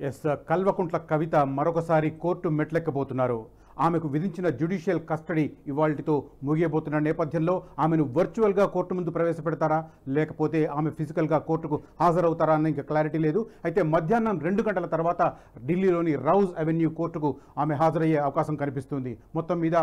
Yes Kalvakuntla Kavitha మరొకసారి court మెట్లెక్కబోతున్నారు. ఆమెకు విధించిన జ్యుడిషియల్ కస్టడీ ఇవాల్టితో ముగియబోతున్న నేపథ్యంలో ఆమెను వర్చువల్గా కోర్టు ముందు ప్రవేశపెడతారా లేకపోతే ఆమె ఫిజికల్గా కోర్టుకు హాజరవుతారా అన్న ఇంకా క్లారిటీ లేదు. అయితే మధ్యాహ్నం 2 గంటల తర్వాత ఢిల్లీలోని రౌజ్ అవెన్యూ కోర్టుకు ఆమె హాజరయ్యే అవకాశం కనిపిస్తుంది. మొత్తం మీద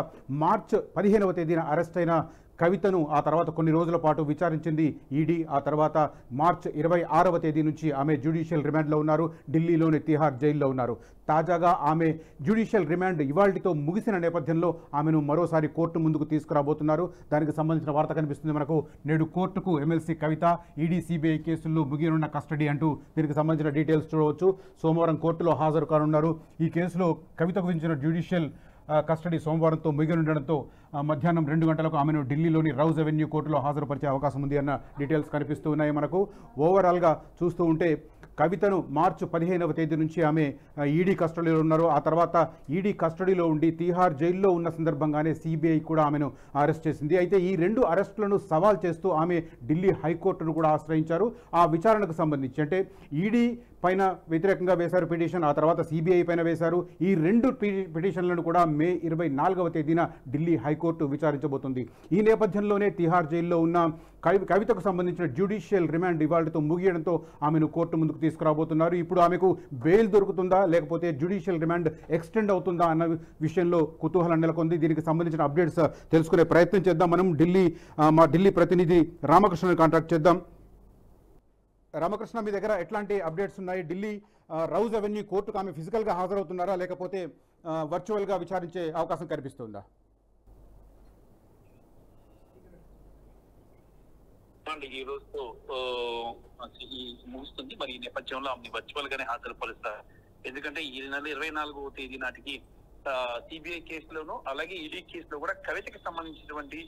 మార్చి 15వ తేదీన అరెస్ట్ అయిన కవితను ఆ తర్వాత కొన్ని రోజుల పాటు విచారించింది ఈడీ. ఆ తర్వాత మార్చి 26వ తేదీ నుంచి ఆమె జ్యుడిషియల్ రిమాండ్లో ఉన్నారు. ఢిల్లీలోని తిహార్ జైల్లో ఉన్నారు. తాజాగా ఆమె జ్యుడిషియల్ రిమాండ్ ఇవాల్టితో ముగిసిన నేపథ్యంలో ఆమెను మరోసారి కోర్టు ముందుకు తీసుకురాబోతున్నారు. దానికి సంబంధించిన వార్త కనిపిస్తుంది మనకు. నేడు కోర్టుకు ఎమ్మెల్సీ కవిత ఈడీ సిబిఐ కేసుల్లో ముగియనున్న కస్టడీ అంటూ దీనికి సంబంధించిన డీటెయిల్స్ చూడవచ్చు. సోమవారం కోర్టులో హాజరు కానున్నారు. ఈ కేసులో కవితకు విధించిన జ్యుడిషియల్ కస్టడీ సోమవారంతో ముగియనుండడంతో మధ్యాహ్నం 2 గంటలకు ఆమెను ఢిల్లీలోని రౌజ్ అవెన్యూ కోర్టులో హాజరుపరిచే అవకాశం ఉంది అన్న డీటెయిల్స్ కనిపిస్తూ ఉన్నాయి మనకు. ఓవరాల్గా చూస్తూ ఉంటే కవితను మార్చి 15వ తేదీ నుంచి ఆమె ఈడీ కస్టడీలో ఉన్నారు. ఆ తర్వాత ఈడీ కస్టడీలో ఉండి తిహార్ జైల్లో ఉన్న సందర్భంగానే సిబిఐ కూడా ఆమెను అరెస్ట్ చేసింది. అయితే ఈ 2 అరెస్టులను సవాల్ చేస్తూ ఆమె ఢిల్లీ హైకోర్టును కూడా ఆశ్రయించారు. ఆ విచారణకు సంబంధించి అంటే ఈడీ పైన వ్యతిరేకంగా వేశారు పిటిషన్, ఆ తర్వాత సిబిఐ పైన వేశారు. ఈ 2 పిటిషన్లను కూడా మే 24వ తేదీన ఢిల్లీ హైకోర్టు విచారించబోతుంది. ఈ నేపథ్యంలోనే తిహార్ జైల్లో ఉన్న కవితకు సంబంధించిన జ్యుడిషియల్ రిమాండ్ ఇవాళతో ముగియడంతో ఆమెను కోర్టు ముందుకు తీసుకురాబోతున్నారు. ఇప్పుడు ఆమెకు బెయిల్ దొరుకుతుందా లేకపోతే జ్యుడిషియల్ రిమాండ్ ఎక్స్టెండ్ అవుతుందా అన్న విషయంలో కుతూహలం నెలకొంది. దీనికి సంబంధించిన అప్డేట్స్ తెలుసుకునే ప్రయత్నం చేద్దాం. మనం మా ఢిల్లీ ప్రతినిధి రామకృష్ణని కాంటాక్ట్ చేద్దాం. రామకృష్ణ, మీ దగ్గర ఎట్లాంటి అప్డేట్స్ ఉన్నాయి? ఢిల్లీ రౌజ్ అవెన్యూ కోర్టుకు ఆమె ఫిజికల్గా హాజరవుతున్నారా లేకపోతే వర్చువల్గా విచారించే అవకాశం కనిపిస్తుందా? ఈ రోజుతో ముగుస్తుంది. మరి ఈ నేపథ్యంలో ఆమె వర్చువల్ గానే హాజరుపరుస్తారు. ఎందుకంటే ఈ నెల 24వ తేదీ నాటికి సిబిఐ కేసులోను అలాగే ఈడీ కేసులో కూడా కవితకి సంబంధించినటువంటి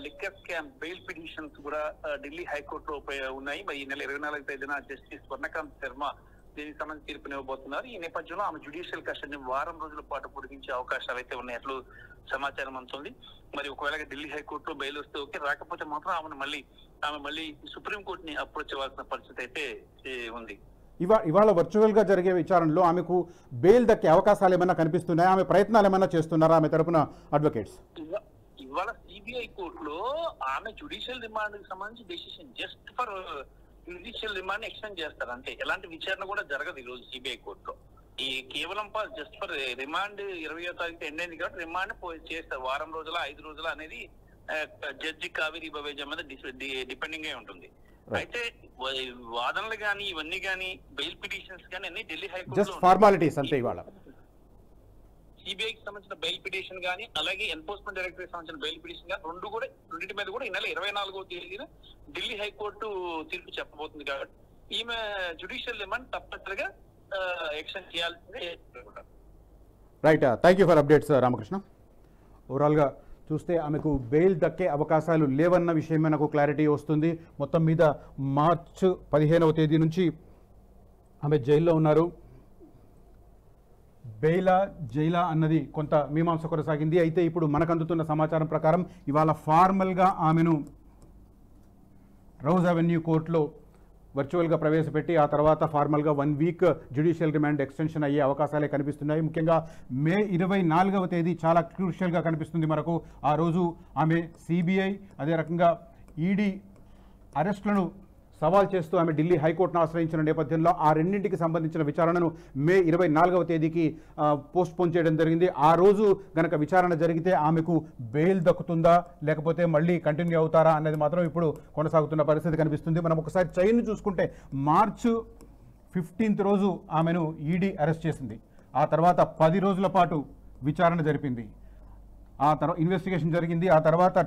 లిక్కర్ స్కామ్ బెయిల్ పిటిషన్స్ కూడా ఢిల్లీ హైకోర్టులో ఉన్నాయి. మరి ఈ నెల 24వ తేదీన జస్టిస్ స్వర్ణకాంత్ శర్మ దీనికి సంబంధించి తీర్పునివ్వబోతున్నారు. ఈ నేపథ్యంలో ఆమె జ్యుడిషియల్ కస్టడీని వారం రోజుల పాటు పొడిగించే అవకాశాలు అయితే ఉన్నట్లు సమాచారం అందుతుంది. మరి ఒకవేళ ఢిల్లీ హైకోర్టులో బెయిల్ వస్తే ఓకే, రాకపోతే మాత్రం ఆమె మళ్ళీ సుప్రీంకోర్టుని అప్రోచ్ అవ్వాల్సిన పరిస్థితి అయితే ఉంది. ఇవాళ వర్చువల్గా జరిగే విచారణలో ఆమెకు బెయిల్ దక్కే అవకాశాలు ఏమైనా కనిపిస్తున్నాయా? ఆమె ప్రయత్నాలు ఏమైనా చేస్తున్నారా ఆమె తరపున అడ్వకేట్స్? ఇవాళ సిబిఐ కోర్టులో ఆమె జ్యుడిషియల్ రిమాండ్ కి సంబంధించి decision just for judicial remand extend చేస్తారు అంతే. ఎలాంటి విచారణ కూడా జరగదు ఈ రోజు సిబిఐ కోర్టులో. ఈ కేవలం జస్ట్ ఫర్ రిమాండ్ 20వ తారీఖు ఎండ్ అయింది కాబట్టి రిమాండ్ చేస్తారు. వారం రోజుల 5 రోజుల అనేది జడ్జి కావేరి బవేజా మీద డిపెండింగ్ అయి ఉంటుంది. అయితే వాదనలు గానీ ఇవన్నీ గానీ బెయిల్ పిటిషన్స్ గానీ అన్ని ఢిల్లీ హైకోర్టు ఫార్మాలిటీస్ అంతే. ఇవాళ సిబిఐకి సంబంధించిన బెయిల్ పిటిషన్ గానీ అలాగే ఎన్ఫోర్స్మెంట్ డైరెక్టరేట్ సంబంధించిన బెయిల్ పిటిషన్ గానీ రెండింటి మీద కూడా ఈ నెల 24వ తేదీన ఢిల్లీ హైకోర్టు తీర్పు చెప్పబోతుంది. కాబట్టి ఈమె జ్యుడిషియల్ రిమాండ్ తప్పనిసరిగా ఎక్స్టెండ్ చేయాల్సిందే. Right, thank you for updates Ramakrishna. ఓవరాల్గా చూస్తే ఆమెకు బెయిల్ దక్కే అవకాశాలు లేవన్న విషయం మనకు క్లారిటీ వస్తుంది. మొత్తం మీద మార్చి 15వ తేదీ నుంచి ఆమె జైల్లో ఉన్నారు. బెయిలా జైలా అన్నది కొంత మీమాంస కొనసాగింది. అయితే ఇప్పుడు మనకు అందుతున్న సమాచారం ప్రకారం ఇవాళ ఫార్మల్గా ఆమెను రౌజ్ అవెన్యూ కోర్టులో వర్చువల్గా ప్రవేశపెట్టి ఆ తర్వాత ఫార్మల్గా 1 వీక్ జ్యుడిషియల్ రిమాండ్ ఎక్స్టెన్షన్ అయ్యే అవకాశాలే కనిపిస్తున్నాయి. ముఖ్యంగా మే 24వ తేదీ చాలా క్రూషియల్గా కనిపిస్తుంది మనకు. ఆ రోజు ఆమె సిబిఐ అదే రకంగా ఈడీ అరెస్టులను సవాల్ చేస్తూ ఆమె ఢిల్లీ హైకోర్టును ఆశ్రయించిన నేపథ్యంలో ఆ రెండింటికి సంబంధించిన విచారణను మే 24వ తేదీకి పోస్ట్పోన్ చేయడం జరిగింది. ఆ రోజు గనక విచారణ జరిగితే ఆమెకు బెయిల్ దక్కుతుందా లేకపోతే మళ్ళీ కంటిన్యూ అవుతారా అనేది మాత్రం ఇప్పుడు కొనసాగుతున్న పరిస్థితి కనిపిస్తుంది. మనం ఒకసారి చైన్ చూసుకుంటే మార్చి 15th రోజు ఆమెను ఈడీ అరెస్ట్ చేసింది. ఆ తర్వాత 10 రోజుల పాటు విచారణ జరిపింది. ఆ తర్వాత ఇన్వెస్టిగేషన్ జరిగింది. ఆ తర్వాత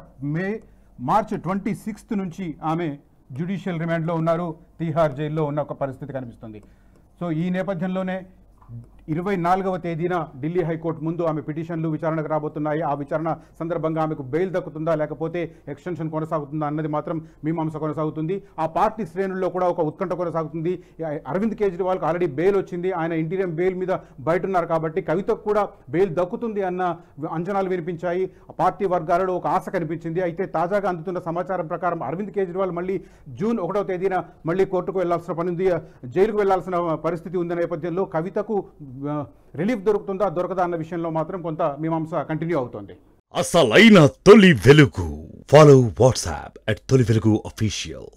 మార్చి 26th నుంచి ఆమె జ్యుడిషియల్ రిమాండ్లో ఉన్నారు. తిహార్ జైల్లో ఉన్న ఒక పరిస్థితి కనిపిస్తుంది. సో ఈ నేపథ్యంలోనే 24వ తేదీన ఢిల్లీ హైకోర్టు ముందు ఆమె పిటిషన్లు విచారణకు రాబోతున్నాయి. ఆ విచారణ సందర్భంగా ఆమెకు బెయిల్ దక్కుతుందా లేకపోతే ఎక్స్టెన్షన్ కొనసాగుతుందా అన్నది మాత్రం మీమాంస కొనసాగుతుంది. ఆ పార్టీ శ్రేణుల్లో కూడా ఒక ఉత్కంఠ కొనసాగుతుంది. అరవింద్ కేజ్రీవాల్కి ఆల్రెడీ బెయిల్ వచ్చింది, ఆయన ఇంటీరియం బెయిల్ మీద బయట ఉన్నారు కాబట్టి కవితకు కూడా బెయిల్ దక్కుతుంది అన్న అంచనాలు వినిపించాయి. పార్టీ వర్గాలలో ఒక ఆశ కనిపించింది. అయితే తాజాగా అందుతున్న సమాచారం ప్రకారం అరవింద్ కేజ్రీవాల్ మళ్ళీ జూన్ 1వ తేదీన మళ్ళీ కోర్టుకు వెళ్లాల్సిన పని ఉంది, జైలుకు వెళ్లాల్సిన పరిస్థితి ఉన్న నేపథ్యంలో కవితకు రిలీఫ్ దొరుకుతుందా దొరకదా అన్న విషయంలో మాత్రం కొంత మీమాంస కంటిన్యూ అవుతోంది. అసలైన తొలి వెలుగు. ఫాలో వాట్సాప్ @తొలి వెలుగు అఫీషియల్.